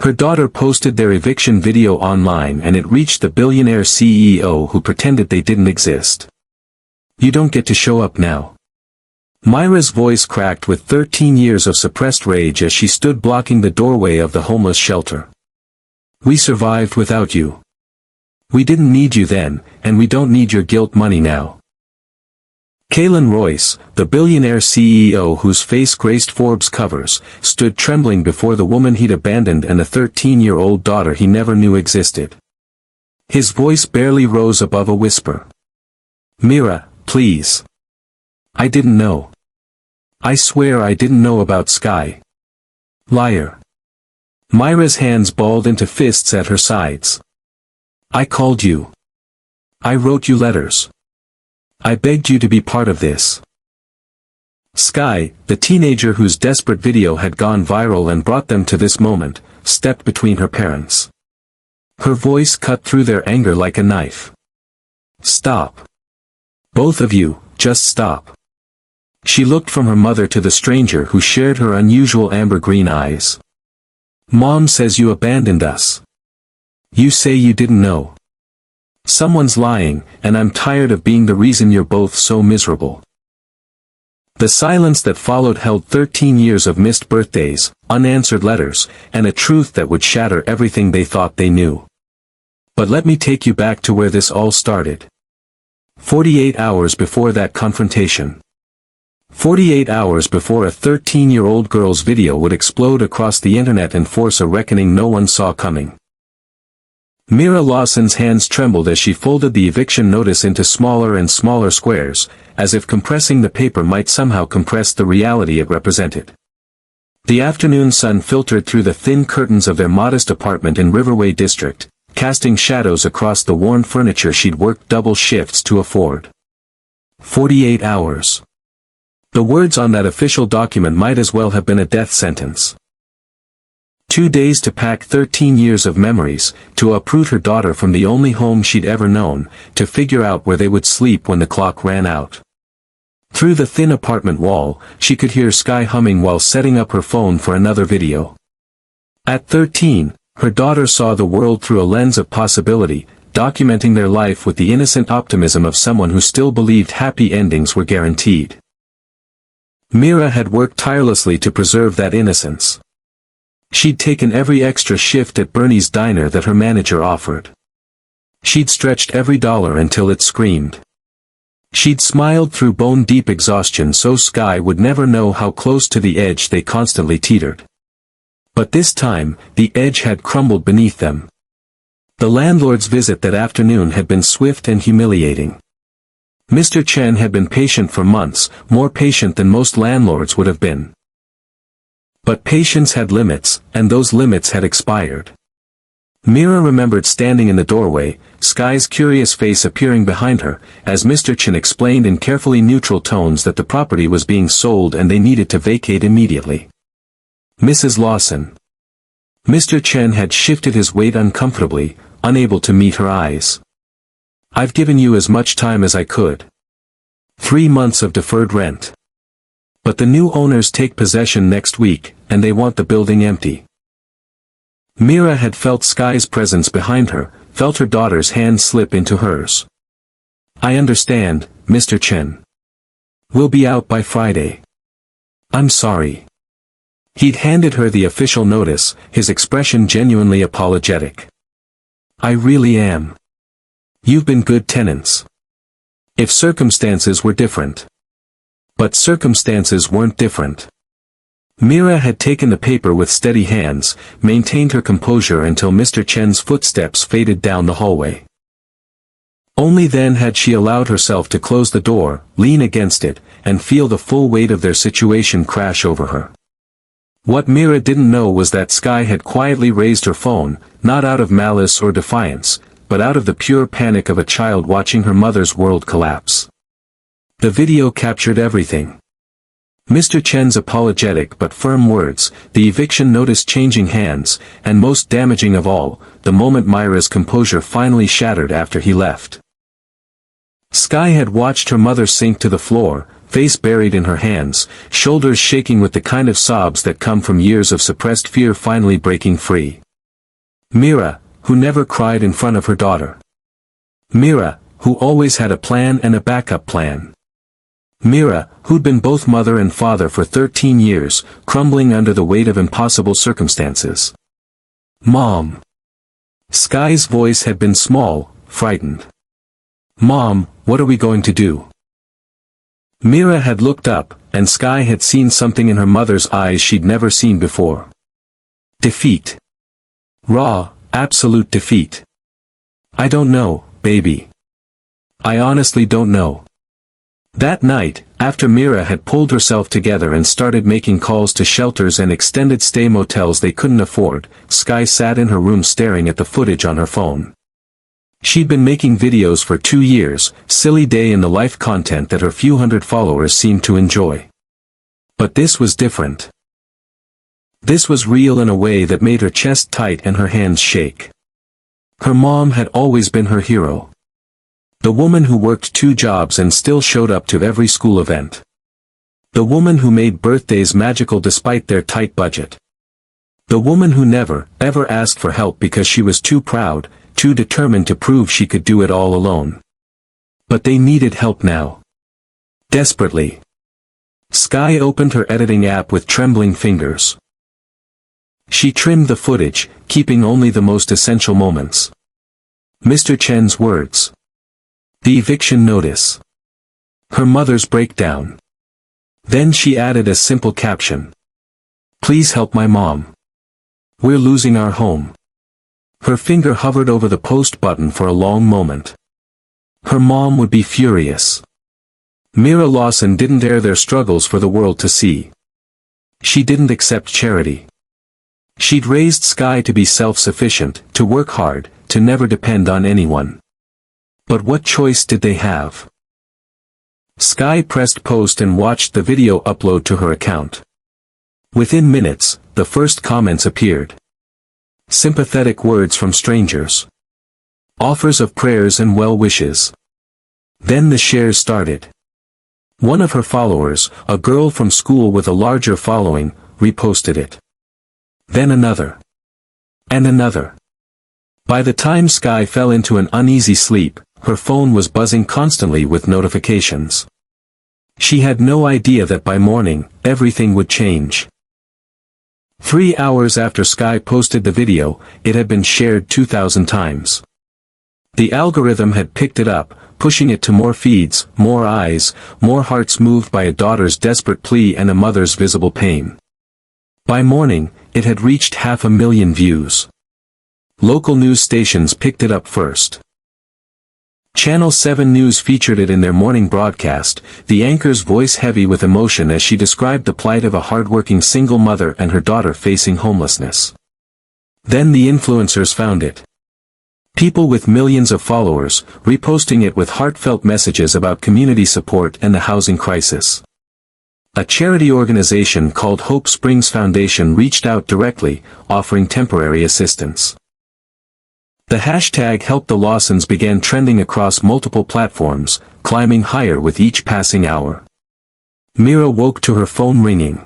Her daughter posted their eviction video online and it reached the billionaire CEO who pretended they didn't exist. "You don't get to show up now." Myra's voice cracked with 13 years of suppressed rage as she stood blocking the doorway of the homeless shelter. "We survived without you. We didn't need you then, and we don't need your guilt money now." Kalen Royce, the billionaire CEO whose face graced Forbes covers, stood trembling before the woman he'd abandoned and a 13-year-old daughter he never knew existed. His voice barely rose above a whisper. "Mira, please. I didn't know. I swear I didn't know about Sky." "Liar." Myra's hands balled into fists at her sides. "I called you. I wrote you letters. I begged you to be part of this." Sky, the teenager whose desperate video had gone viral and brought them to this moment, stepped between her parents. Her voice cut through their anger like a knife. "Stop. Both of you, just stop." She looked from her mother to the stranger who shared her unusual amber-green eyes. "Mom says you abandoned us. You say you didn't know. Someone's lying, and I'm tired of being the reason you're both so miserable." The silence that followed held 13 years of missed birthdays, unanswered letters, and a truth that would shatter everything they thought they knew. But let me take you back to where this all started. 48 hours before that confrontation. 48 hours before a 13-year-old girl's video would explode across the internet and force a reckoning no one saw coming. Mira Lawson's hands trembled as she folded the eviction notice into smaller and smaller squares, as if compressing the paper might somehow compress the reality it represented. The afternoon sun filtered through the thin curtains of their modest apartment in Riverway District, casting shadows across the worn furniture she'd worked double shifts to afford. 48 hours. The words on that official document might as well have been a death sentence. 2 days to pack 13 years of memories, to uproot her daughter from the only home she'd ever known, to figure out where they would sleep when the clock ran out. Through the thin apartment wall, she could hear Sky humming while setting up her phone for another video. At 13, her daughter saw the world through a lens of possibility, documenting their life with the innocent optimism of someone who still believed happy endings were guaranteed. Mira had worked tirelessly to preserve that innocence. She'd taken every extra shift at Bernie's diner that her manager offered. She'd stretched every dollar until it screamed. She'd smiled through bone-deep exhaustion so Sky would never know how close to the edge they constantly teetered. But this time, the edge had crumbled beneath them. The landlord's visit that afternoon had been swift and humiliating. Mr. Chen had been patient for months, more patient than most landlords would have been. But patience had limits, and those limits had expired. Mira remembered standing in the doorway, Sky's curious face appearing behind her, as Mr. Chen explained in carefully neutral tones that the property was being sold and they needed to vacate immediately. "Mrs. Lawson." Mr. Chen had shifted his weight uncomfortably, unable to meet her eyes. "I've given you as much time as I could. 3 months of deferred rent. But the new owners take possession next week, and they want the building empty." Mira had felt Sky's presence behind her, felt her daughter's hand slip into hers. "I understand, Mr. Chen. We'll be out by Friday. I'm sorry." He'd handed her the official notice, his expression genuinely apologetic. "I really am. You've been good tenants. If circumstances were different." But circumstances weren't different. Mira had taken the paper with steady hands, maintained her composure until Mr. Chen's footsteps faded down the hallway. Only then had she allowed herself to close the door, lean against it, and feel the full weight of their situation crash over her. What Mira didn't know was that Sky had quietly raised her phone, not out of malice or defiance, but out of the pure panic of a child watching her mother's world collapse. The video captured everything. Mr. Chen's apologetic but firm words, the eviction notice changing hands, and most damaging of all, the moment Myra's composure finally shattered after he left. Sky had watched her mother sink to the floor, face buried in her hands, shoulders shaking with the kind of sobs that come from years of suppressed fear finally breaking free. Mira, who never cried in front of her daughter. Mira, who always had a plan and a backup plan. Mira, who'd been both mother and father for 13 years, crumbling under the weight of impossible circumstances. Mom. Sky's voice had been small, frightened. Mom, what are we going to do? Mira had looked up, and Sky had seen something in her mother's eyes she'd never seen before. Defeat. Raw, absolute defeat. I don't know, baby. I honestly don't know. That night, after Mira had pulled herself together and started making calls to shelters and extended stay motels they couldn't afford, Sky sat in her room staring at the footage on her phone. She'd been making videos for 2 years, silly day-in-the-life content that her few hundred followers seemed to enjoy. But this was different. This was real in a way that made her chest tight and her hands shake. Her mom had always been her hero. The woman who worked 2 jobs and still showed up to every school event. The woman who made birthdays magical despite their tight budget. The woman who never, ever asked for help because she was too proud, too determined to prove she could do it all alone. But they needed help now. Desperately. Sky opened her editing app with trembling fingers. She trimmed the footage, keeping only the most essential moments. Mr. Chen's words. The eviction notice. Her mother's breakdown. Then she added a simple caption. Please help my mom. We're losing our home. Her finger hovered over the post button for a long moment. Her mom would be furious. Mira Lawson didn't air their struggles for the world to see. She didn't accept charity. She'd raised Sky to be self-sufficient, to work hard, to never depend on anyone. But what choice did they have? Sky pressed post and watched the video upload to her account. Within minutes, the first comments appeared. Sympathetic words from strangers. Offers of prayers and well wishes. Then the shares started. One of her followers, a girl from school with a larger following, reposted it. Then another. And another. By the time Sky fell into an uneasy sleep, her phone was buzzing constantly with notifications. She had no idea that by morning, everything would change. 3 hours after Sky posted the video, it had been shared 2,000 times. The algorithm had picked it up, pushing it to more feeds, more eyes, more hearts moved by a daughter's desperate plea and a mother's visible pain. By morning, it had reached 500,000 views. Local news stations picked it up first. Channel 7 News featured it in their morning broadcast, the anchor's voice heavy with emotion as she described the plight of a hardworking single mother and her daughter facing homelessness. Then the influencers found it. People with millions of followers, reposting it with heartfelt messages about community support and the housing crisis. A charity organization called Hope Springs Foundation reached out directly, offering temporary assistance. The hashtag Help the Lawsons began trending across multiple platforms, climbing higher with each passing hour. Mira woke to her phone ringing.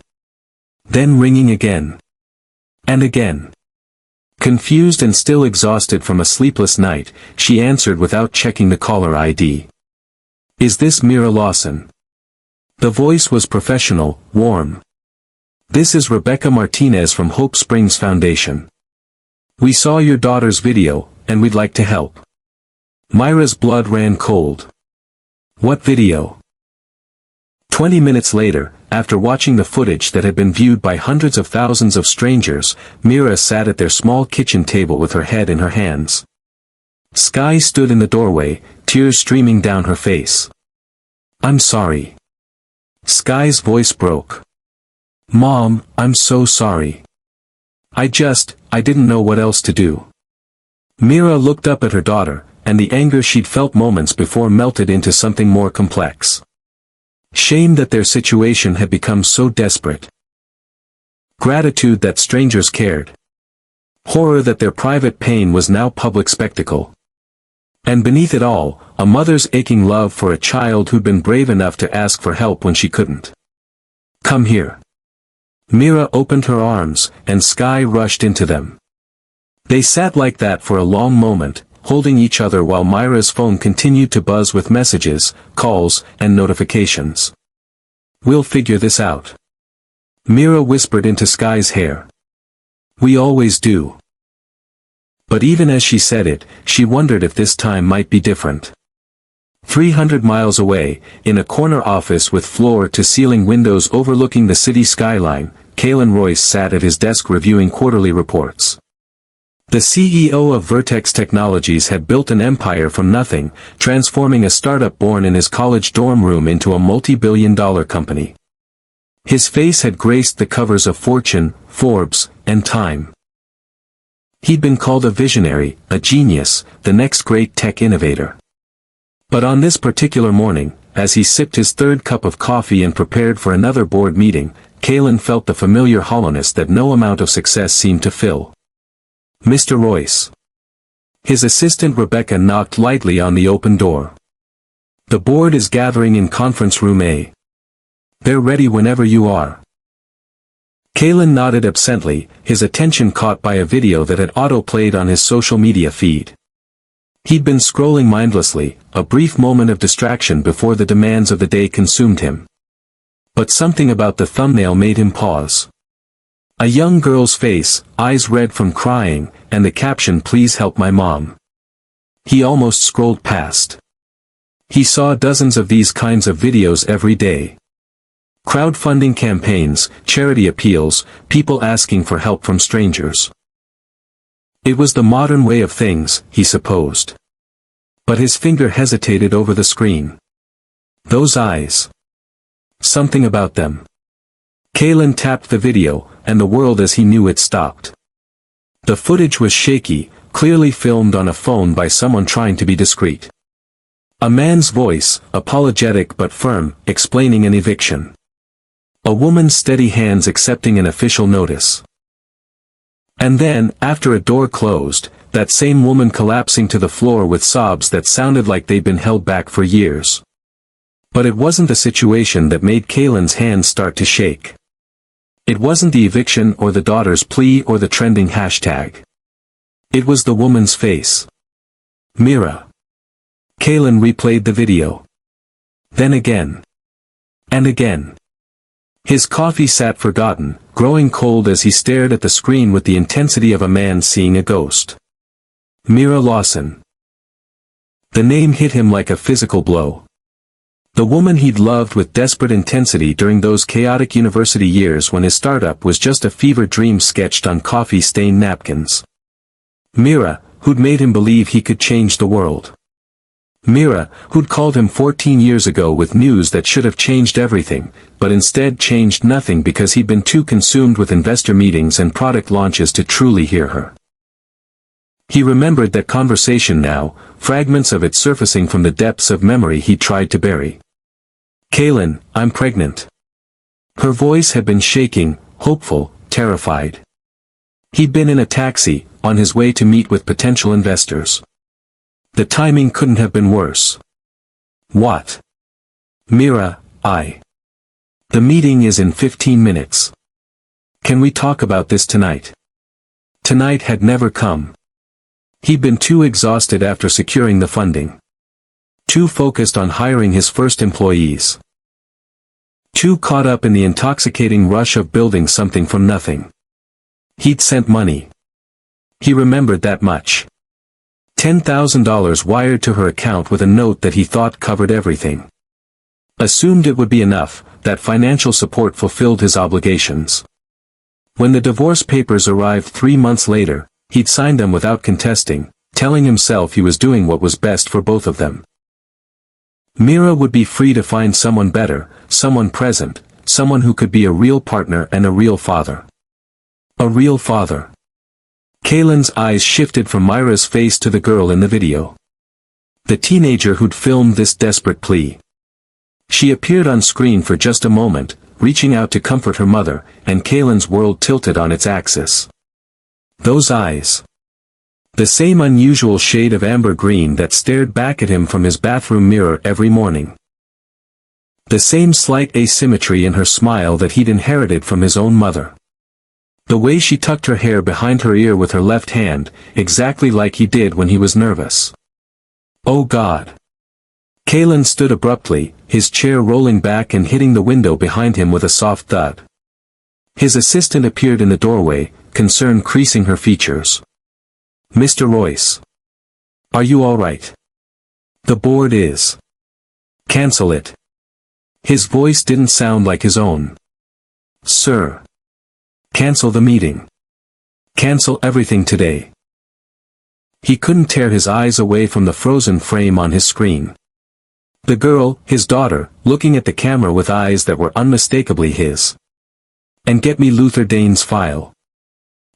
Then ringing again. And again. Confused and still exhausted from a sleepless night, she answered without checking the caller ID. Is this Mira Lawson? The voice was professional, warm. This is Rebecca Martinez from Hope Springs Foundation. We saw your daughter's video, and we'd like to help. Myra's blood ran cold. What video? 20 minutes later, after watching the footage that had been viewed by hundreds of thousands of strangers, Mira sat at their small kitchen table with her head in her hands. Sky stood in the doorway, tears streaming down her face. I'm sorry. Sky's voice broke. Mom, I'm so sorry. I didn't know what else to do. Mira looked up at her daughter, and the anger she'd felt moments before melted into something more complex. Shame that their situation had become so desperate. Gratitude that strangers cared. Horror that their private pain was now public spectacle. And beneath it all, a mother's aching love for a child who'd been brave enough to ask for help when she couldn't. Come here. Mira opened her arms, and Sky rushed into them. They sat like that for a long moment, holding each other while Myra's phone continued to buzz with messages, calls, and notifications. "We'll figure this out," Mira whispered into Sky's hair. "We always do." But even as she said it, she wondered if this time might be different. 300 miles away, in a corner office with floor-to-ceiling windows overlooking the city skyline, Kalen Royce sat at his desk reviewing quarterly reports. The CEO of Vertex Technologies had built an empire from nothing, transforming a startup born in his college dorm room into a multi-billion-dollar company. His face had graced the covers of Fortune, Forbes, and Time. He'd been called a visionary, a genius, the next great tech innovator. But on this particular morning, as he sipped his third cup of coffee and prepared for another board meeting, Kalen felt the familiar hollowness that no amount of success seemed to fill. "Mr. Royce." His assistant Rebecca knocked lightly on the open door. "The board is gathering in conference room A. They're ready whenever you are." Kalen nodded absently, his attention caught by a video that had auto-played on his social media feed. He'd been scrolling mindlessly, a brief moment of distraction before the demands of the day consumed him. But something about the thumbnail made him pause. A young girl's face, eyes red from crying, and the caption, "Please help my mom." He almost scrolled past. He saw dozens of these kinds of videos every day. Crowdfunding campaigns, charity appeals, people asking for help from strangers. It was the modern way of things, he supposed. But his finger hesitated over the screen. Those eyes. Something about them. Kalen tapped the video, and the world as he knew it stopped. The footage was shaky, clearly filmed on a phone by someone trying to be discreet. A man's voice, apologetic but firm, explaining an eviction. A woman's steady hands accepting an official notice. And then, after a door closed, that same woman collapsing to the floor with sobs that sounded like they'd been held back for years. But it wasn't the situation that made Kalen's hands start to shake. It wasn't the eviction or the daughter's plea or the trending hashtag. It was the woman's face. Mira. Kalen replayed the video. Then again. And again. His coffee sat forgotten, growing cold as he stared at the screen with the intensity of a man seeing a ghost. Mira Lawson. The name hit him like a physical blow. The woman he'd loved with desperate intensity during those chaotic university years when his startup was just a fever dream sketched on coffee-stained napkins. Mira, who'd made him believe he could change the world. Mira, who'd called him 14 years ago with news that should have changed everything, but instead changed nothing because he'd been too consumed with investor meetings and product launches to truly hear her. He remembered that conversation now, fragments of it surfacing from the depths of memory he tried to bury. "Kalen, I'm pregnant." Her voice had been shaking, hopeful, terrified. He'd been in a taxi, on his way to meet with potential investors. The timing couldn't have been worse. "What?" "Mira, The meeting is in 15 minutes. Can we talk about this tonight?" Tonight had never come. He'd been too exhausted after securing the funding. Too focused on hiring his first employees. Too caught up in the intoxicating rush of building something from nothing. He'd sent money. He remembered that much. $10,000 wired to her account with a note that he thought covered everything. Assumed it would be enough, that financial support fulfilled his obligations. When the divorce papers arrived 3 months later, he'd signed them without contesting, telling himself he was doing what was best for both of them. Mira would be free to find someone better, someone present, someone who could be a real partner and a real father. A real father. Kalen's eyes shifted from Myra's face to the girl in the video. The teenager who'd filmed this desperate plea. She appeared on screen for just a moment, reaching out to comfort her mother, and Kalen's world tilted on its axis. Those eyes. The same unusual shade of amber green that stared back at him from his bathroom mirror every morning. The same slight asymmetry in her smile that he'd inherited from his own mother. The way she tucked her hair behind her ear with her left hand, exactly like he did when he was nervous. Oh God. Kalen stood abruptly, his chair rolling back and hitting the window behind him with a soft thud. His assistant appeared in the doorway, concern creasing her features. Mr. Royce. Are you all right? The board is. Cancel it. His voice didn't sound like his own. Sir. Cancel the meeting. Cancel everything today. He couldn't tear his eyes away from the frozen frame on his screen. The girl, his daughter, looking at the camera with eyes that were unmistakably his. And get me Luther Dane's file.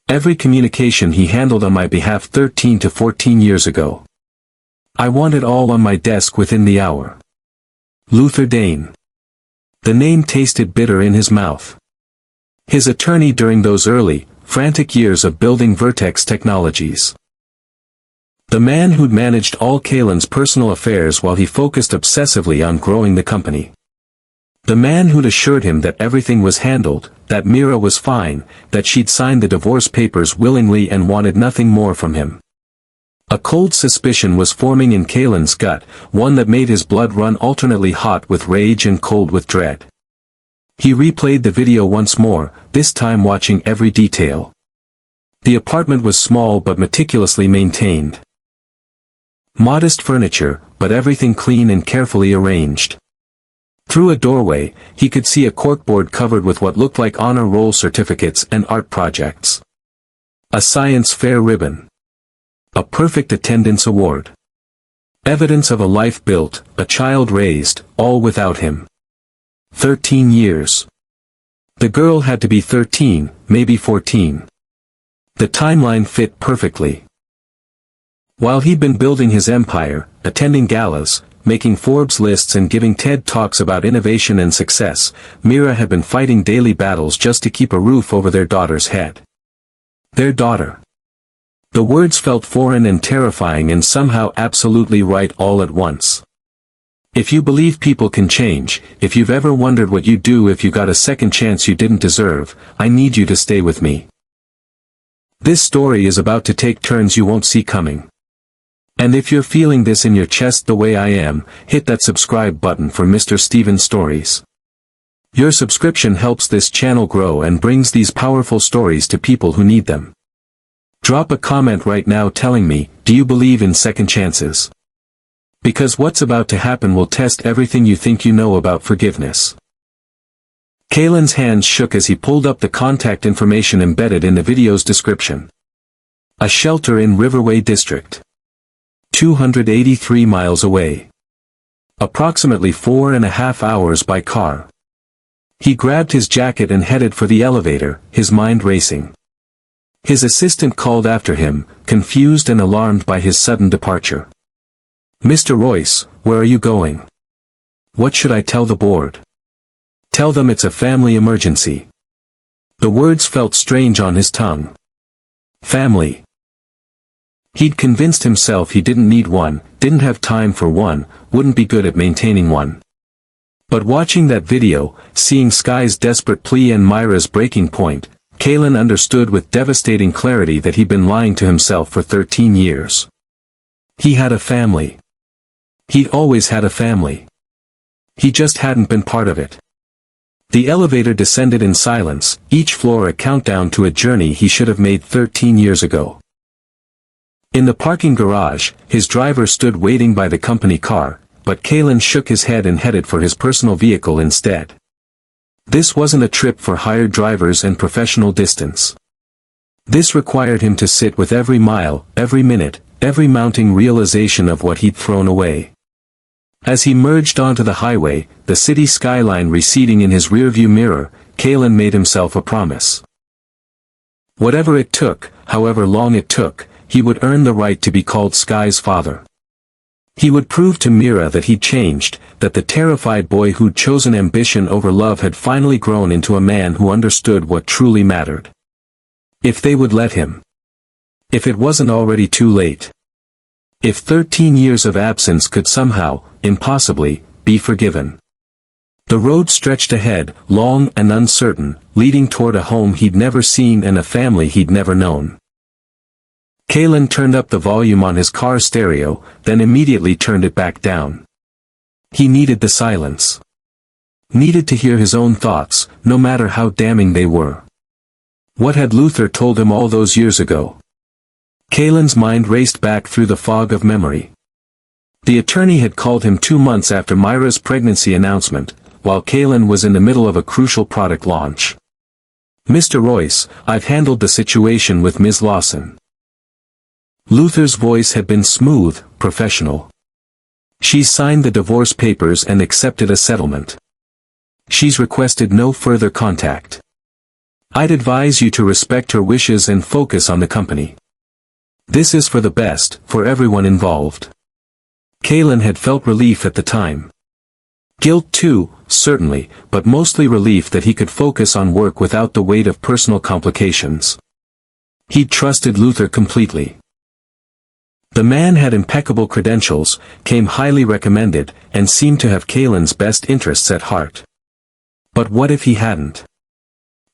Every communication he handled on my behalf 13 to 14 years ago. I want it all on my desk within the hour. Luther Dane. The name tasted bitter in his mouth. His attorney during those early, frantic years of building Vertex Technologies. The man who'd managed all Kalen's personal affairs while he focused obsessively on growing the company. The man who'd assured him that everything was handled, that Mira was fine, that she'd signed the divorce papers willingly and wanted nothing more from him. A cold suspicion was forming in Kalen's gut, one that made his blood run alternately hot with rage and cold with dread. He replayed the video once more, this time watching every detail. The apartment was small but meticulously maintained. Modest furniture, but everything clean and carefully arranged. Through a doorway, he could see a corkboard covered with what looked like honor roll certificates and art projects. A science fair ribbon. A perfect attendance award. Evidence of a life built, a child raised, all without him. 13 years. The girl had to be 13, maybe 14. The timeline fit perfectly. While he'd been building his empire, attending galas, making Forbes lists and giving TED Talks about innovation and success, Mira had been fighting daily battles just to keep a roof over their daughter's head. Their daughter. The words felt foreign and terrifying and somehow absolutely right all at once. If you believe people can change, if you've ever wondered what you'd do if you got a second chance you didn't deserve, I need you to stay with me. This story is about to take turns you won't see coming. And if you're feeling this in your chest the way I am, hit that subscribe button for Mr. Steven Stories. Your subscription helps this channel grow and brings these powerful stories to people who need them. Drop a comment right now telling me, do you believe in second chances? Because what's about to happen will test everything you think you know about forgiveness. Kalen's hands shook as he pulled up the contact information embedded in the video's description. A shelter in Riverway District. 283 miles away. Approximately 4.5 hours by car. He grabbed his jacket and headed for the elevator, his mind racing. His assistant called after him, confused and alarmed by his sudden departure. Mr. Royce, where are you going? What should I tell the board? Tell them it's a family emergency. The words felt strange on his tongue. Family. He'd convinced himself he didn't need one, didn't have time for one, wouldn't be good at maintaining one. But watching that video, seeing Sky's desperate plea and Myra's breaking point, Kalen understood with devastating clarity that he'd been lying to himself for 13 years. He had a family. He'd always had a family. He just hadn't been part of it. The elevator descended in silence, each floor a countdown to a journey he should have made 13 years ago. In the parking garage, his driver stood waiting by the company car, but Kalen shook his head and headed for his personal vehicle instead. This wasn't a trip for hired drivers and professional distance. This required him to sit with every mile, every minute, every mounting realization of what he'd thrown away. As he merged onto the highway, the city skyline receding in his rearview mirror, Kalen made himself a promise. Whatever it took, however long it took, he would earn the right to be called Sky's father. He would prove to Mira that he'd changed, that the terrified boy who'd chosen ambition over love had finally grown into a man who understood what truly mattered. If they would let him. If it wasn't already too late. If 13 years of absence could somehow, impossibly, be forgiven. The road stretched ahead, long and uncertain, leading toward a home he'd never seen and a family he'd never known. Kalen turned up the volume on his car stereo, then immediately turned it back down. He needed the silence. Needed to hear his own thoughts, no matter how damning they were. What had Luther told him all those years ago? Kalen's mind raced back through the fog of memory. The attorney had called him 2 months after Myra's pregnancy announcement, while Kalen was in the middle of a crucial product launch. "Mr. Royce, I've handled the situation with Ms. Lawson." Luther's voice had been smooth, professional. "She's signed the divorce papers and accepted a settlement. She's requested no further contact. I'd advise you to respect her wishes and focus on the company. This is for the best, for everyone involved." Kalen had felt relief at the time. Guilt too, certainly, but mostly relief that he could focus on work without the weight of personal complications. He'd trusted Luther completely. The man had impeccable credentials, came highly recommended, and seemed to have Kalen's best interests at heart. But what if he hadn't?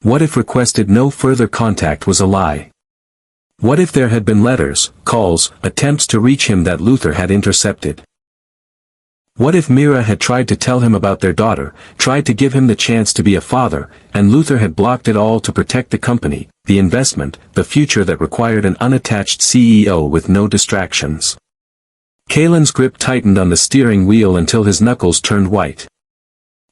What if requested no further contact was a lie? What if there had been letters, calls, attempts to reach him that Luther had intercepted? What if Mira had tried to tell him about their daughter, tried to give him the chance to be a father, and Luther had blocked it all to protect the company, the investment, the future that required an unattached CEO with no distractions? Kalen's grip tightened on the steering wheel until his knuckles turned white.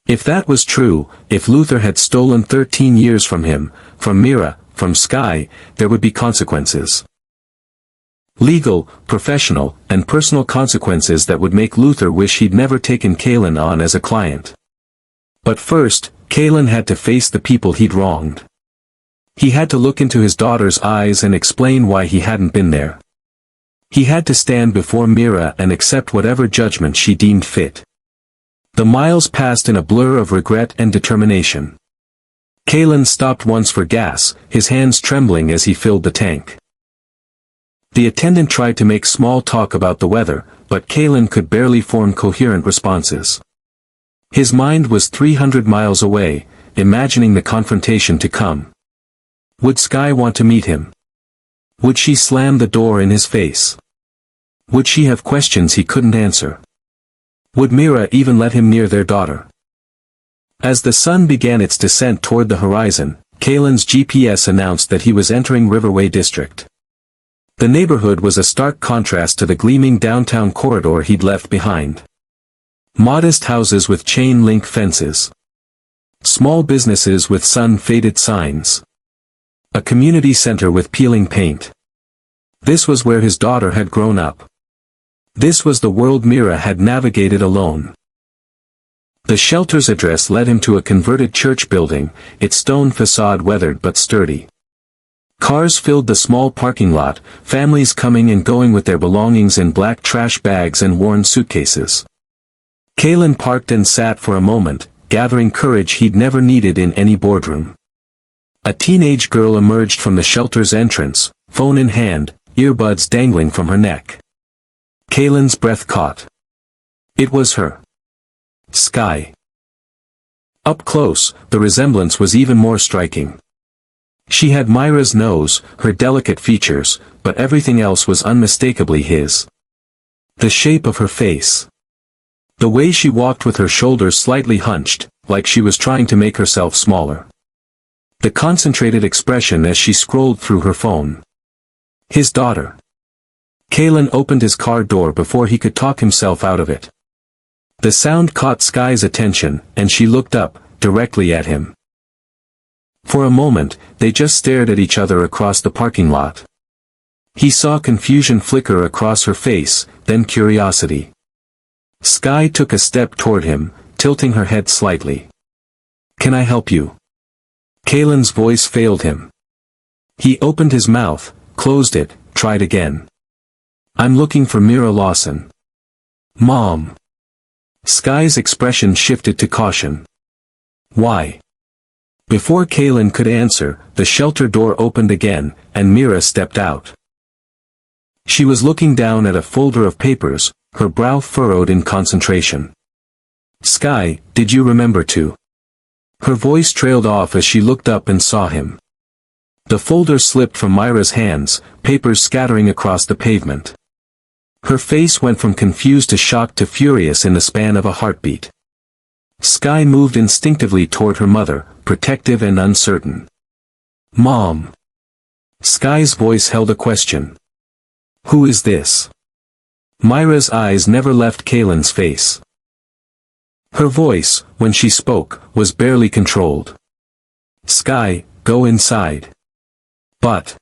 If that was true, if Luther had stolen 13 years from him, from Mira, from Sky, there would be consequences. Legal, professional, and personal consequences that would make Luther wish he'd never taken Kalen on as a client. But first, Kalen had to face the people he'd wronged. He had to look into his daughter's eyes and explain why he hadn't been there. He had to stand before Mira and accept whatever judgment she deemed fit. The miles passed in a blur of regret and determination. Kalen stopped once for gas, his hands trembling as he filled the tank. The attendant tried to make small talk about the weather, but Kalen could barely form coherent responses. His mind was 300 miles away, imagining the confrontation to come. Would Sky want to meet him? Would she slam the door in his face? Would she have questions he couldn't answer? Would Mira even let him near their daughter? As the sun began its descent toward the horizon, Kalen's GPS announced that he was entering Riverway District. The neighborhood was a stark contrast to the gleaming downtown corridor he'd left behind. Modest houses with chain-link fences. Small businesses with sun-faded signs. A community center with peeling paint. This was where his daughter had grown up. This was the world Mira had navigated alone. The shelter's address led him to a converted church building, its stone facade weathered but sturdy. Cars filled the small parking lot, families coming and going with their belongings in black trash bags and worn suitcases. Kalen parked and sat for a moment, gathering courage he'd never needed in any boardroom. A teenage girl emerged from the shelter's entrance, phone in hand, earbuds dangling from her neck. Kalen's breath caught. It was her. Sky. Up close, the resemblance was even more striking. She had Myra's nose, her delicate features, but everything else was unmistakably his. The shape of her face. The way she walked with her shoulders slightly hunched, like she was trying to make herself smaller. The concentrated expression as she scrolled through her phone. His daughter. Kalen opened his car door before he could talk himself out of it. The sound caught Sky's attention, and she looked up, directly at him. For a moment, they just stared at each other across the parking lot. He saw confusion flicker across her face, then curiosity. Sky took a step toward him, tilting her head slightly. "Can I help you?" Kalen's voice failed him. He opened his mouth, closed it, tried again. "I'm looking for Mira Lawson." "Mom." Sky's expression shifted to caution. "Why?" Before Kalen could answer, the shelter door opened again, and Mira stepped out. She was looking down at a folder of papers, her brow furrowed in concentration. Sky, did you remember to? Her voice trailed off as she looked up and saw him. The folder slipped from Myra's hands, papers scattering across the pavement. Her face went from confused to shocked to furious in the span of a heartbeat. Sky moved instinctively toward her mother, protective and uncertain. Mom. Sky's voice held a question. Who is this? Myra's eyes never left Kaylin's face. Her voice, when she spoke, was barely controlled. Sky, go inside. But.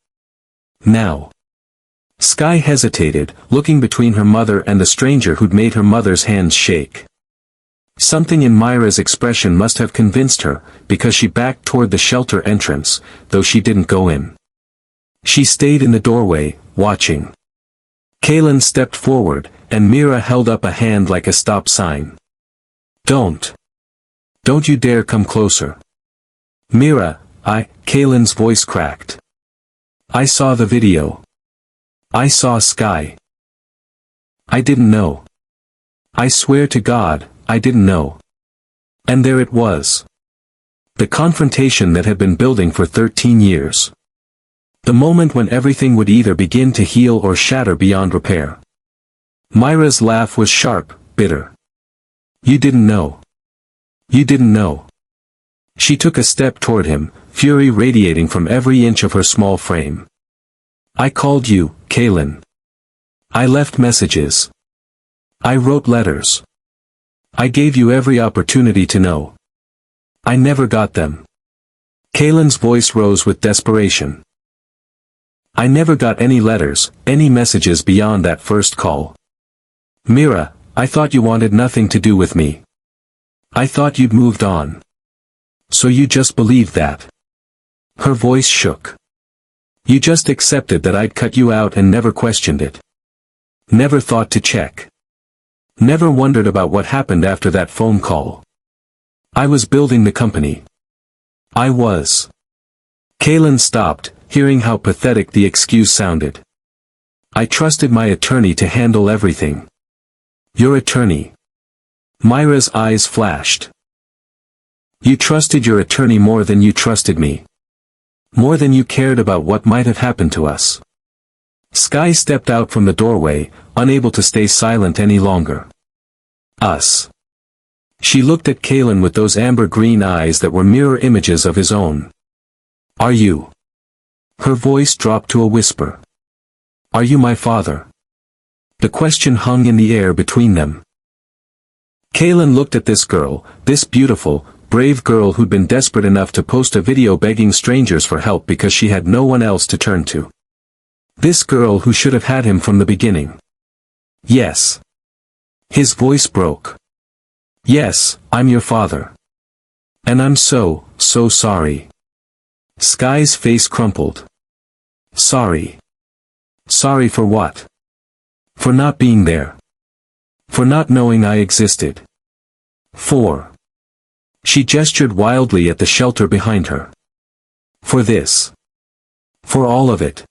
Now. Sky hesitated, looking between her mother and the stranger who'd made her mother's hands shake. Something in Myra's expression must have convinced her, because she backed toward the shelter entrance, though she didn't go in. She stayed in the doorway, watching. Kaylin stepped forward, and Myra held up a hand like a stop sign. Don't. Don't you dare come closer. Myra, Kaylin's voice cracked. I saw the video. I saw Sky. I didn't know. I swear to God, I didn't know. And there it was. The confrontation that had been building for 13 years. The moment when everything would either begin to heal or shatter beyond repair. Myra's laugh was sharp, bitter. You didn't know. You didn't know. She took a step toward him, fury radiating from every inch of her small frame. I called you, Kaylin. I left messages. I wrote letters. I gave you every opportunity to know. I never got them. Kaylin's voice rose with desperation. I never got any letters, any messages beyond that first call. Myra, I thought you wanted nothing to do with me. I thought you'd moved on. So you just believed that. Her voice shook. You just accepted that I'd cut you out and never questioned it. Never thought to check. Never wondered about what happened after that phone call. I was building the company. I was. Kaylin stopped, hearing how pathetic the excuse sounded. I trusted my attorney to handle everything. Your attorney. Myra's eyes flashed. You trusted your attorney more than you trusted me. More than you cared about what might have happened to us. Sky stepped out from the doorway, unable to stay silent any longer. Us. She looked at Kaylin with those amber-green eyes that were mirror images of his own. Are you? Her voice dropped to a whisper. Are you my father? The question hung in the air between them. Kaylin looked at this girl, this beautiful, brave girl who'd been desperate enough to post a video begging strangers for help because she had no one else to turn to. This girl who should have had him from the beginning. Yes. His voice broke. Yes, I'm your father. And I'm so sorry. Sky's face crumpled. Sorry. Sorry for what? For not being there. For not knowing I existed. For. She gestured wildly at the shelter behind her. For this. For all of it.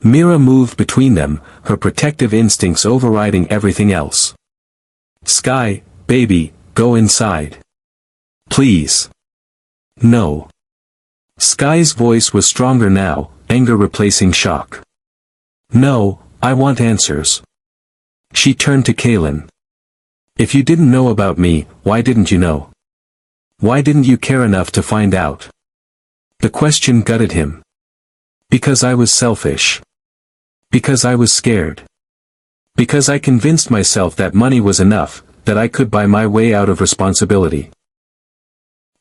Myra moved between them, her protective instincts overriding everything else. Sky, baby, go inside. Please. No. Sky's voice was stronger now, anger replacing shock. No, I want answers. She turned to Kaylin. If you didn't know about me, why didn't you know? Why didn't you care enough to find out? The question gutted him. Because I was selfish. Because I was scared. Because I convinced myself that money was enough, that I could buy my way out of responsibility.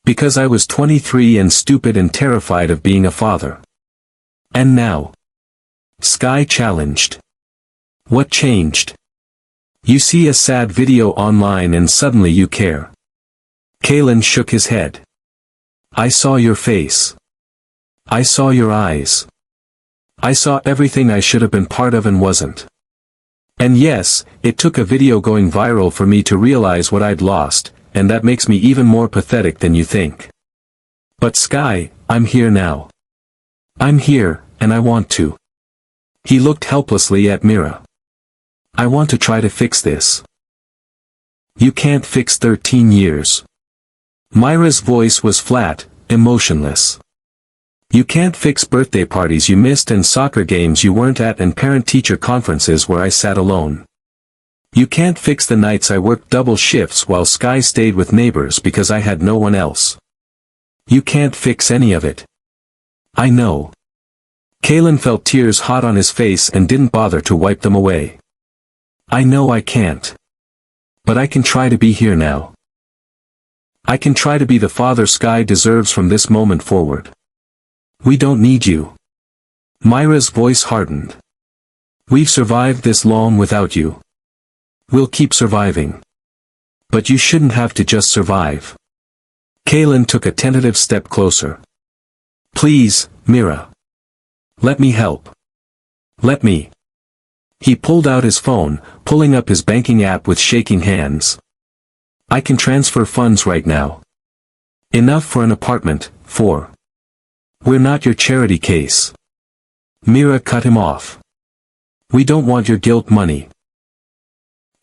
Because I was 23 and stupid and terrified of being a father. And now. Sky challenged. What changed? You see a sad video online and suddenly you care. Kaylin shook his head. I saw your face. I saw your eyes. I saw everything I should have been part of and wasn't. And yes, it took a video going viral for me to realize what I'd lost, and that makes me even more pathetic than you think. But Sky, I'm here now. I'm here, and I want to. He looked helplessly at Myra. I want to try to fix this. You can't fix 13 years. Myra's voice was flat, emotionless. You can't fix birthday parties you missed and soccer games you weren't at and parent-teacher conferences where I sat alone. You can't fix the nights I worked double shifts while Sky stayed with neighbors because I had no one else. You can't fix any of it. I know. Kalen felt tears hot on his face and didn't bother to wipe them away. I know I can't. But I can try to be here now. I can try to be the father Sky deserves from this moment forward. We don't need you. Myra's voice hardened. We've survived this long without you. We'll keep surviving. But you shouldn't have to just survive. Kalen took a tentative step closer. Please, Mira. Let me help. Let me. He pulled out his phone, pulling up his banking app with shaking hands. I can transfer funds right now. Enough for an apartment, for. We're not your charity case. Mira cut him off. We don't want your guilt money.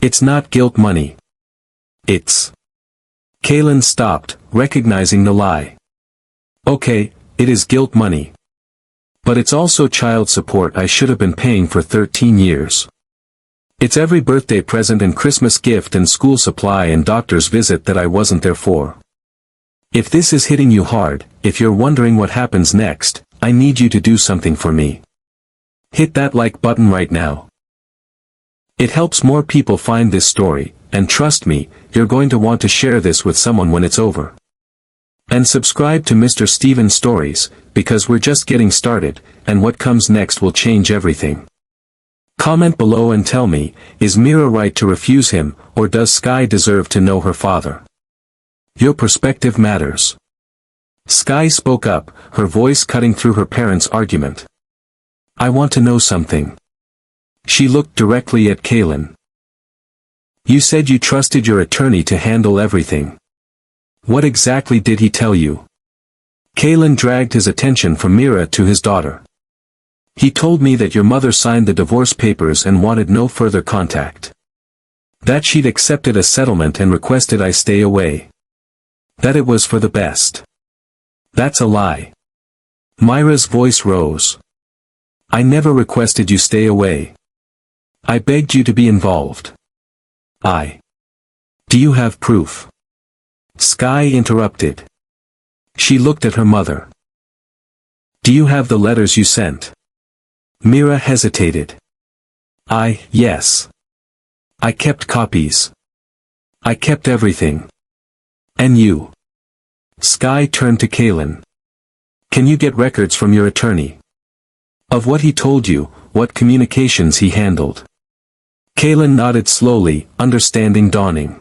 It's not guilt money. It's. Kalen stopped, recognizing the lie. Okay, it is guilt money. But it's also child support I should have been paying for 13 years. It's every birthday present and Christmas gift and school supply and doctor's visit that I wasn't there for. If this is hitting you hard, if you're wondering what happens next, I need you to do something for me. Hit that like button right now. It helps more people find this story, and trust me, you're going to want to share this with someone when it's over. And subscribe to Mr. Steven Stories, because we're just getting started, and what comes next will change everything. Comment below and tell me, is Mira right to refuse him, or does Sky deserve to know her father? Your perspective matters. Sky spoke up, her voice cutting through her parents' argument. I want to know something. She looked directly at Kalen. You said you trusted your attorney to handle everything. What exactly did he tell you? Kalen dragged his attention from Mira to his daughter. He told me that your mother signed the divorce papers and wanted no further contact. That she'd accepted a settlement and requested I stay away. That it was for the best. That's a lie. Myra's voice rose. I never requested you stay away. I begged you to be involved. Do you have proof? Sky interrupted. She looked at her mother. Do you have the letters you sent? Mira hesitated. Yes. I kept copies. I kept everything. And you? Sky turned to Kalen. Can you get records from your attorney? Of what he told you, what communications he handled? Kalen nodded slowly, understanding dawning.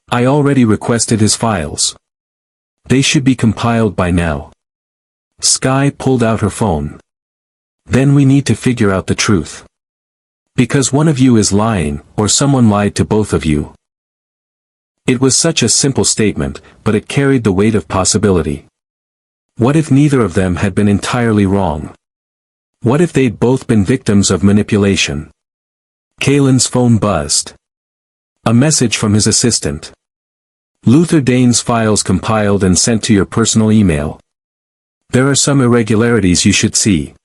I already requested his files. They should be compiled by now. Sky pulled out her phone. Then we need to figure out the truth. Because one of you is lying, or someone lied to both of you. It was such a simple statement, but it carried the weight of possibility. What if neither of them had been entirely wrong? What if they'd both been victims of manipulation? Kalen's phone buzzed. A message from his assistant. Luther Dane's files compiled and sent to your personal email. There are some irregularities you should see.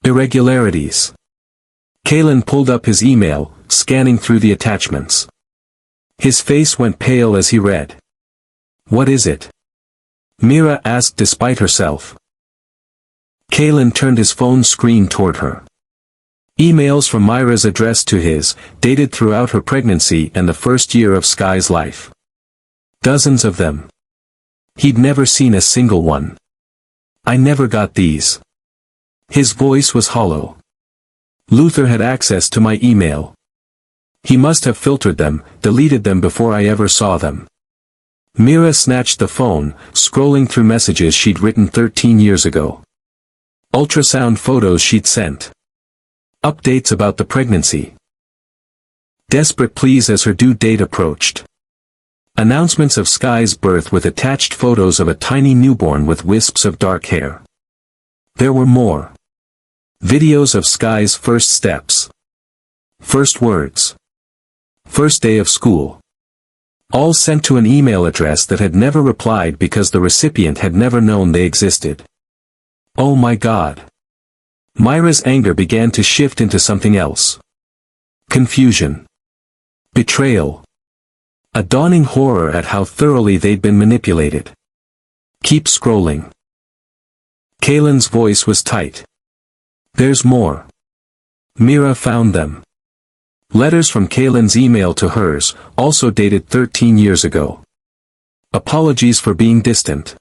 Irregularities. Kalen pulled up his email, scanning through the attachments. His face went pale as he read. What is it? Mira asked despite herself. Kalen turned his phone screen toward her. Emails from Myra's addressed to his, dated throughout her pregnancy and the first year of Sky's life. Dozens of them. He'd never seen a single one. I never got these. His voice was hollow. Luther had access to my email. He must have filtered them, deleted them before I ever saw them. Mira snatched the phone, scrolling through messages she'd written 13 years ago. Ultrasound photos she'd sent. Updates about the pregnancy. Desperate pleas as her due date approached. Announcements of Sky's birth with attached photos of a tiny newborn with wisps of dark hair. There were more. Videos of Sky's first steps. First words. First day of school. All sent to an email address that had never replied because the recipient had never known they existed. Oh my God. Myra's anger began to shift into something else. Confusion. Betrayal. A dawning horror at how thoroughly they'd been manipulated. Keep scrolling. Kaylin's voice was tight. There's more. Mira found them. Letters from Kaylin's email to hers, also dated 13 years ago. Apologies for being distant.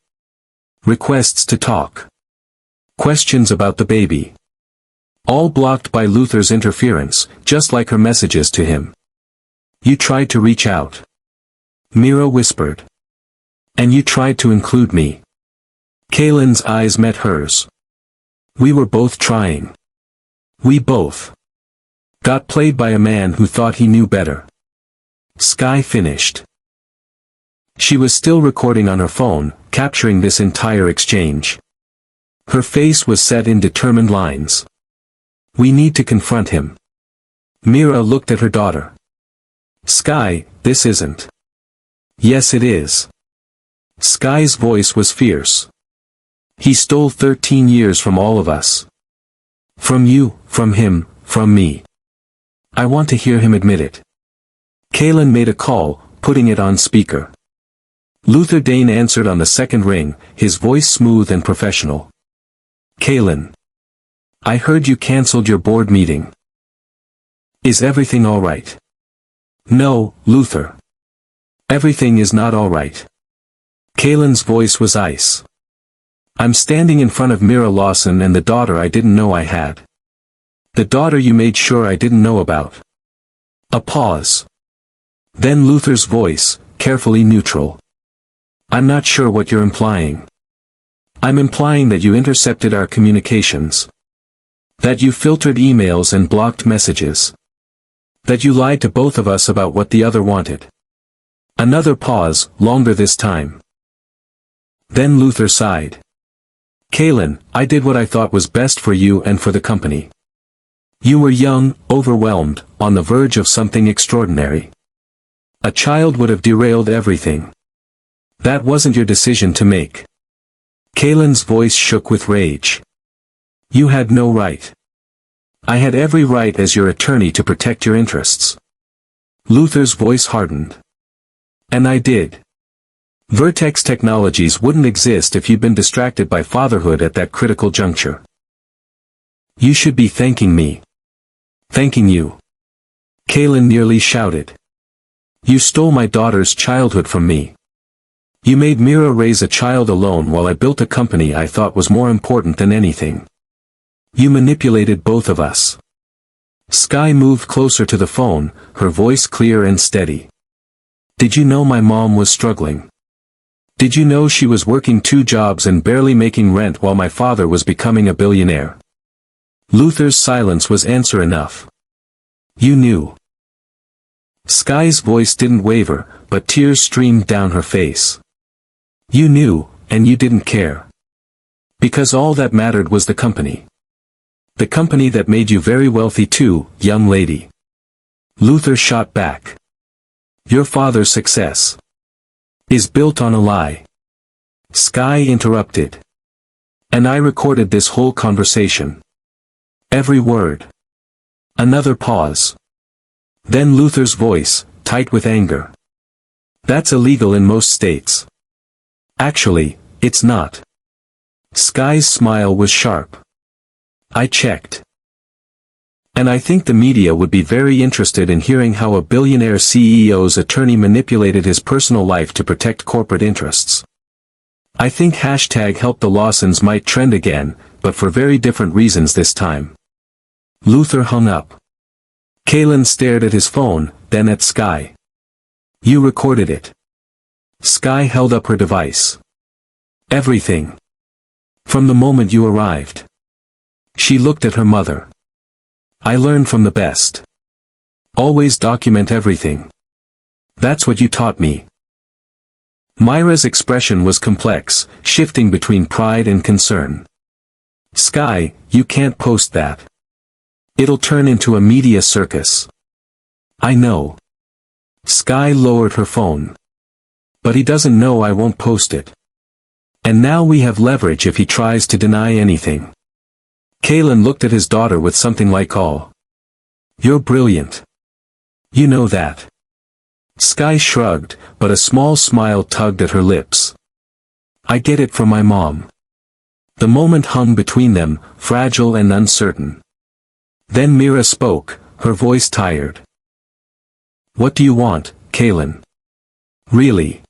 Requests to talk. Questions about the baby. All blocked by Luther's interference, just like her messages to him. You tried to reach out. Mira whispered. And you tried to include me. Kaylin's eyes met hers. We were both trying. We both got played by a man who thought he knew better. Sky finished. She was still recording on her phone, capturing this entire exchange. Her face was set in determined lines. We need to confront him. Mira looked at her daughter. Sky, this isn't. Yes, it is. Sky's voice was fierce. He stole 13 years from all of us. From you, from him, from me. I want to hear him admit it. Kaylin made a call, putting it on speaker. Luther Dane answered on the second ring, his voice smooth and professional. Kaylin. I heard you canceled your board meeting. Is everything all right? No, Luther. Everything is not all right. Kaylin's voice was ice. I'm standing in front of Mira Lawson and the daughter I didn't know I had. The daughter you made sure I didn't know about. A pause. Then Luther's voice, carefully neutral. I'm not sure what you're implying. I'm implying that you intercepted our communications. That you filtered emails and blocked messages. That you lied to both of us about what the other wanted. Another pause, longer this time. Then Luther sighed. Kaylin, I did what I thought was best for you and for the company. You were young, overwhelmed, on the verge of something extraordinary. A child would have derailed everything. That wasn't your decision to make. Kaylin's voice shook with rage. You had no right. I had every right as your attorney to protect your interests. Luther's voice hardened. And I did. Vertex Technologies wouldn't exist if you'd been distracted by fatherhood at that critical juncture. You should be thanking me. Thanking you. Kaylin nearly shouted. You stole my daughter's childhood from me. You made Mira raise a child alone while I built a company I thought was more important than anything. You manipulated both of us. Sky moved closer to the phone, her voice clear and steady. Did you know my mom was struggling? Did you know she was working 2 jobs and barely making rent while my father was becoming a billionaire? Luther's silence was answer enough. You knew. Sky's voice didn't waver, but tears streamed down her face. You knew, and you didn't care. Because all that mattered was the company. The company that made you very wealthy too, young lady. Luther shot back. Your father's success is built on a lie. Sky interrupted. And I recorded this whole conversation. Every word. Another pause. Then Luther's voice, tight with anger. That's illegal in most states. Actually, it's not. Sky's smile was sharp. I checked. And I think the media would be very interested in hearing how a billionaire CEO's attorney manipulated his personal life to protect corporate interests. I think #help the Lawsons might trend again, but for very different reasons this time. Luther hung up. Kaylin stared at his phone, then at Sky. You recorded it. Sky held up her device. Everything. From the moment you arrived. She looked at her mother. I learned from the best. Always document everything. That's what you taught me. Myra's expression was complex, shifting between pride and concern. Sky, you can't post that. It'll turn into a media circus. I know. Sky lowered her phone. But he doesn't know I won't post it. And now we have leverage if he tries to deny anything. Kalen looked at his daughter with something like awe. You're brilliant. You know that. Sky shrugged, but a small smile tugged at her lips. I get it from my mom. The moment hung between them, fragile and uncertain. Then Mira spoke, her voice tired. What do you want, Kalen? Really?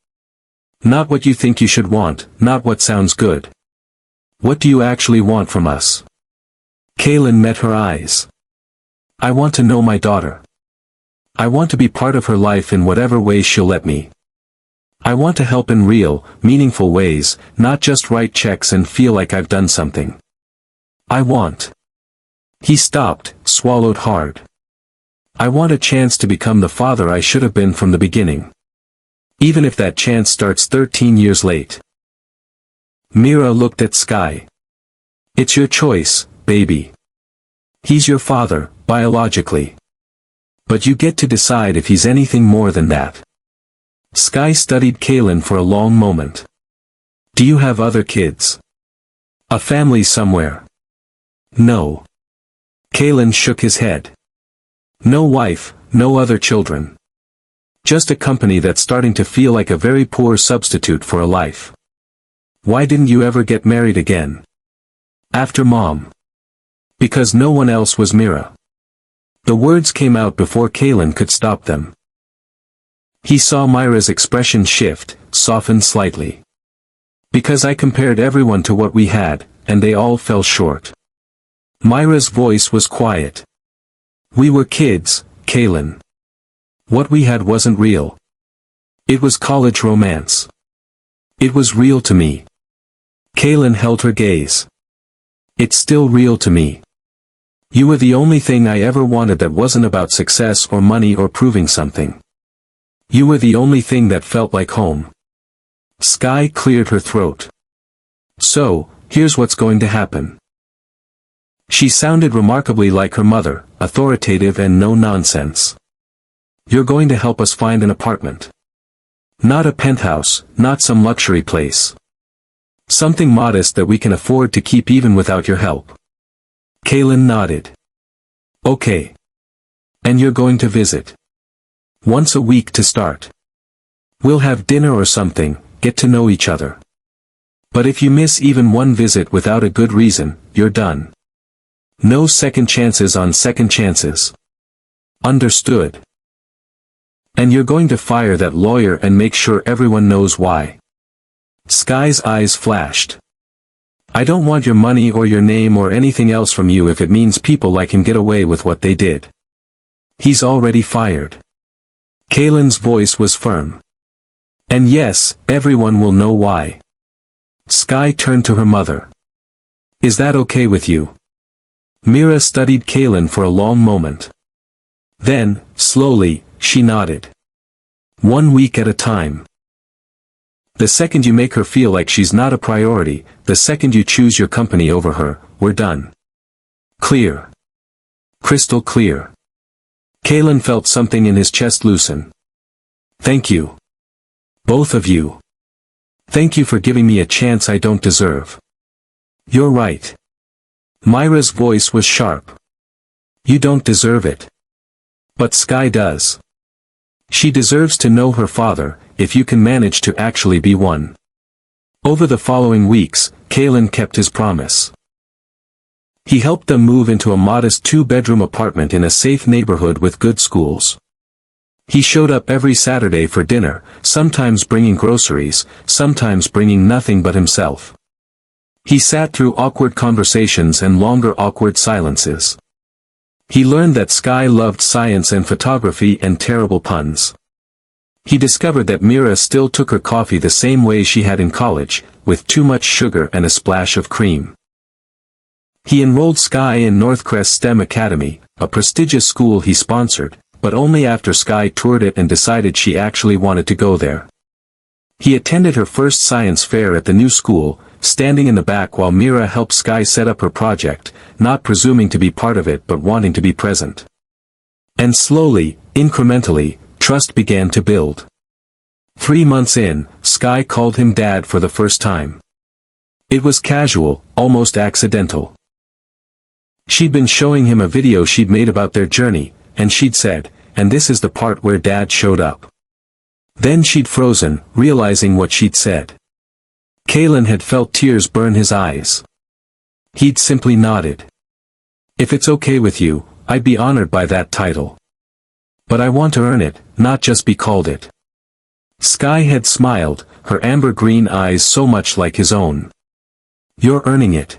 Not what you think you should want, not what sounds good. What do you actually want from us? Kalen met her eyes. I want to know my daughter. I want to be part of her life in whatever way she'll let me. I want to help in real, meaningful ways, not just write checks and feel like I've done something. I want. He stopped, swallowed hard. I want a chance to become the father I should have been from the beginning. Even if that chance starts 13 years late. Mira looked at Sky. It's your choice, baby. He's your father, biologically. But you get to decide if he's anything more than that. Sky studied Kalen for a long moment. Do you have other kids? A family somewhere? No. Kalen shook his head. No wife, no other children. Just a company that's starting to feel like a very poor substitute for a life. Why didn't you ever get married again? After Mom. Because no one else was Mira. The words came out before Kalen could stop them. He saw Myra's expression shift, soften slightly. Because I compared everyone to what we had, and they all fell short. Myra's voice was quiet. We were kids, Kalen. What we had wasn't real. It was college romance. It was real to me. Kalen held her gaze. It's still real to me. You were the only thing I ever wanted that wasn't about success or money or proving something. You were the only thing that felt like home. Sky cleared her throat. So, here's what's going to happen. She sounded remarkably like her mother, authoritative and no nonsense. You're going to help us find an apartment. Not a penthouse, not some luxury place. Something modest that we can afford to keep even without your help. Kalen nodded. Okay. And you're going to visit. Once a week to start. We'll have dinner or something, get to know each other. But if you miss even one visit without a good reason, you're done. No second chances on second chances. Understood. And you're going to fire that lawyer and make sure everyone knows why. Sky's eyes flashed. I don't want your money or your name or anything else from you if it means people like him get away with what they did. He's already fired. Kalen's voice was firm. And yes, everyone will know why. Sky turned to her mother. Is that okay with you? Mira studied Kalen for a long moment. Then, slowly, she nodded. 1 week at a time. The second you make her feel like she's not a priority, the second you choose your company over her, we're done. Clear. Crystal clear. Kalen felt something in his chest loosen. Thank you. Both of you. Thank you for giving me a chance I don't deserve. You're right. Myra's voice was sharp. You don't deserve it. But Sky does. She deserves to know her father, if you can manage to actually be one. Over the following weeks, Kalen kept his promise. He helped them move into a modest 2-bedroom apartment in a safe neighborhood with good schools. He showed up every Saturday for dinner, sometimes bringing groceries, sometimes bringing nothing but himself. He sat through awkward conversations and longer awkward silences. He learned that Sky loved science and photography and terrible puns. He discovered that Mira still took her coffee the same way she had in college, with too much sugar and a splash of cream. He enrolled Sky in Northcrest STEM Academy, a prestigious school he sponsored, but only after Sky toured it and decided she actually wanted to go there. He attended her first science fair at the new school, standing in the back while Mira helped Sky set up her project, not presuming to be part of it but wanting to be present. And slowly, incrementally, trust began to build. 3 months in, Sky called him Dad for the first time. It was casual, almost accidental. She'd been showing him a video she'd made about their journey, and she'd said, "And this is the part where Dad showed up." Then she'd frozen, realizing what she'd said. Kalen had felt tears burn his eyes. He'd simply nodded. "If it's okay with you, I'd be honored by that title. But I want to earn it, not just be called it." Sky had smiled, her amber-green eyes so much like his own. "You're earning it.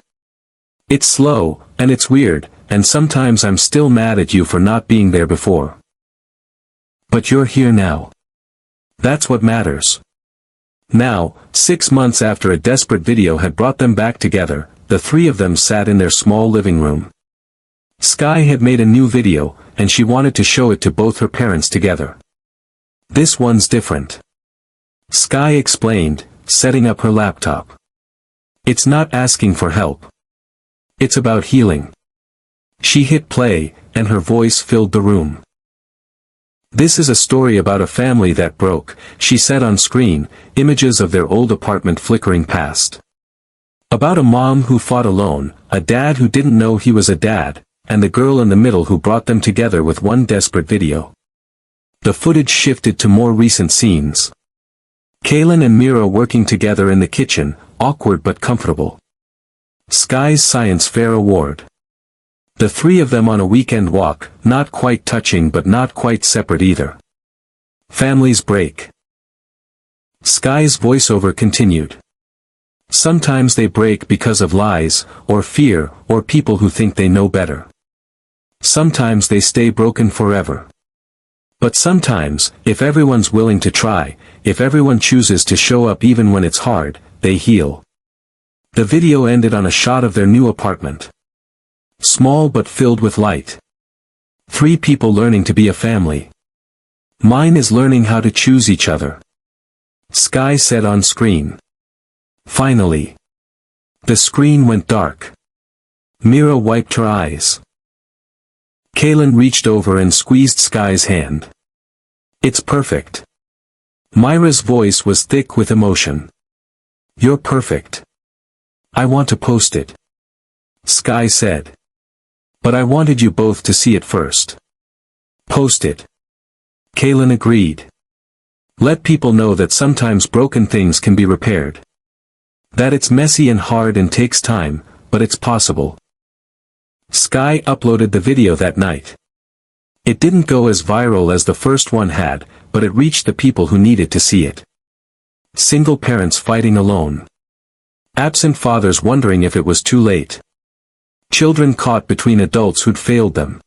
It's slow, and it's weird, and sometimes I'm still mad at you for not being there before. But you're here now. That's what matters." Now, 6 months after a desperate video had brought them back together, the three of them sat in their small living room. Sky had made a new video, and she wanted to show it to both her parents together. "This one's different," Sky explained, setting up her laptop. "It's not asking for help. It's about healing." She hit play, and her voice filled the room. "This is a story about a family that broke," she said on screen, images of their old apartment flickering past. "About a mom who fought alone, a dad who didn't know he was a dad, and the girl in the middle who brought them together with one desperate video." The footage shifted to more recent scenes. Kalen and Mira working together in the kitchen, awkward but comfortable. Sky's Science Fair Award. The three of them on a weekend walk, not quite touching but not quite separate either. Families break. Sky's voiceover continued. "Sometimes they break because of lies, or fear, or people who think they know better. Sometimes they stay broken forever. But sometimes, if everyone's willing to try, if everyone chooses to show up even when it's hard, they heal." The video ended on a shot of their new apartment. Small but filled with light. 3 people learning to be a family. "Mine is learning how to choose each other," Sky said on screen. Finally. The screen went dark. Mira wiped her eyes. Kalen reached over and squeezed Sky's hand. "It's perfect." Myra's voice was thick with emotion. "You're perfect. I want to post it," Sky said. "But I wanted you both to see it first." "Post it." Kalen agreed. "Let people know that sometimes broken things can be repaired. That it's messy and hard and takes time, but it's possible." Sky uploaded the video that night. It didn't go as viral as the first one had, but it reached the people who needed to see it. Single parents fighting alone. Absent fathers wondering if it was too late. Children caught between adults who'd failed them.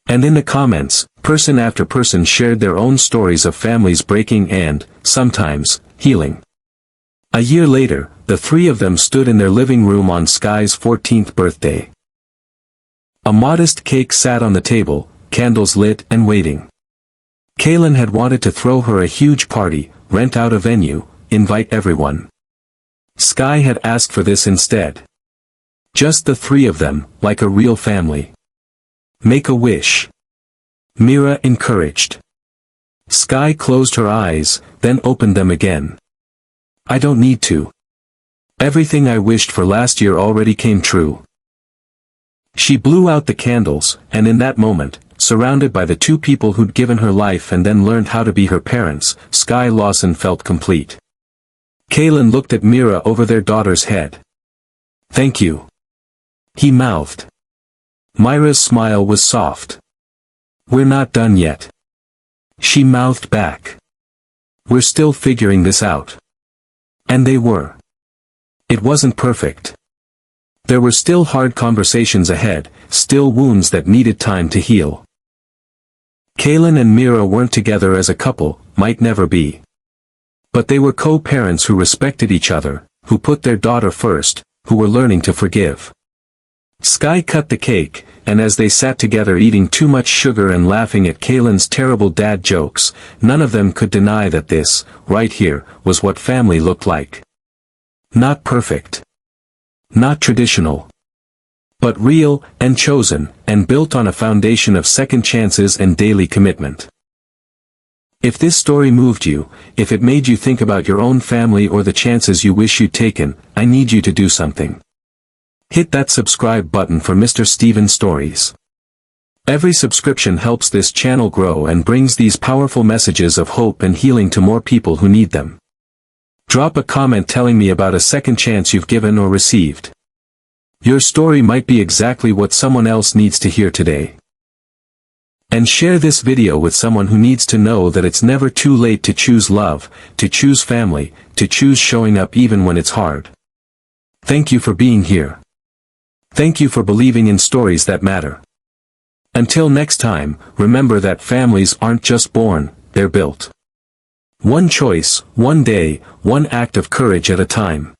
And in the comments, person after person shared their own stories of families breaking and, sometimes, healing. A year later, the three of them stood in their living room on Sky's 14th birthday. A modest cake sat on the table, candles lit and waiting. Kalen had wanted to throw her a huge party, rent out a venue, invite everyone. Sky had asked for this instead. Just the three of them, like a real family. "Make a wish," Mira encouraged. Sky closed her eyes, then opened them again. "I don't need to. Everything I wished for last year already came true." She blew out the candles, and in that moment, surrounded by the 2 people who'd given her life and then learned how to be her parents, Sky Lawson felt complete. Kalen looked at Mira over their daughter's head. "Thank you," he mouthed. Myra's smile was soft. "We're not done yet," she mouthed back. "We're still figuring this out." And they were. It wasn't perfect. There were still hard conversations ahead, still wounds that needed time to heal. Kalen and Mira weren't together as a couple, might never be. But they were co-parents who respected each other, who put their daughter first, who were learning to forgive. Sky cut the cake, and as they sat together eating too much sugar and laughing at Kalen's terrible dad jokes, none of them could deny that this, right here, was what family looked like. Not perfect. Not traditional. But real, and chosen, and built on a foundation of second chances and daily commitment. If this story moved you, if it made you think about your own family or the chances you wish you'd taken, I need you to do something. Hit that subscribe button for Mr. Steven Stories. Every subscription helps this channel grow and brings these powerful messages of hope and healing to more people who need them. Drop a comment telling me about a second chance you've given or received. Your story might be exactly what someone else needs to hear today. And share this video with someone who needs to know that it's never too late to choose love, to choose family, to choose showing up even when it's hard. Thank you for being here. Thank you for believing in stories that matter. Until next time, remember that families aren't just born, they're built. One choice, one day, one act of courage at a time.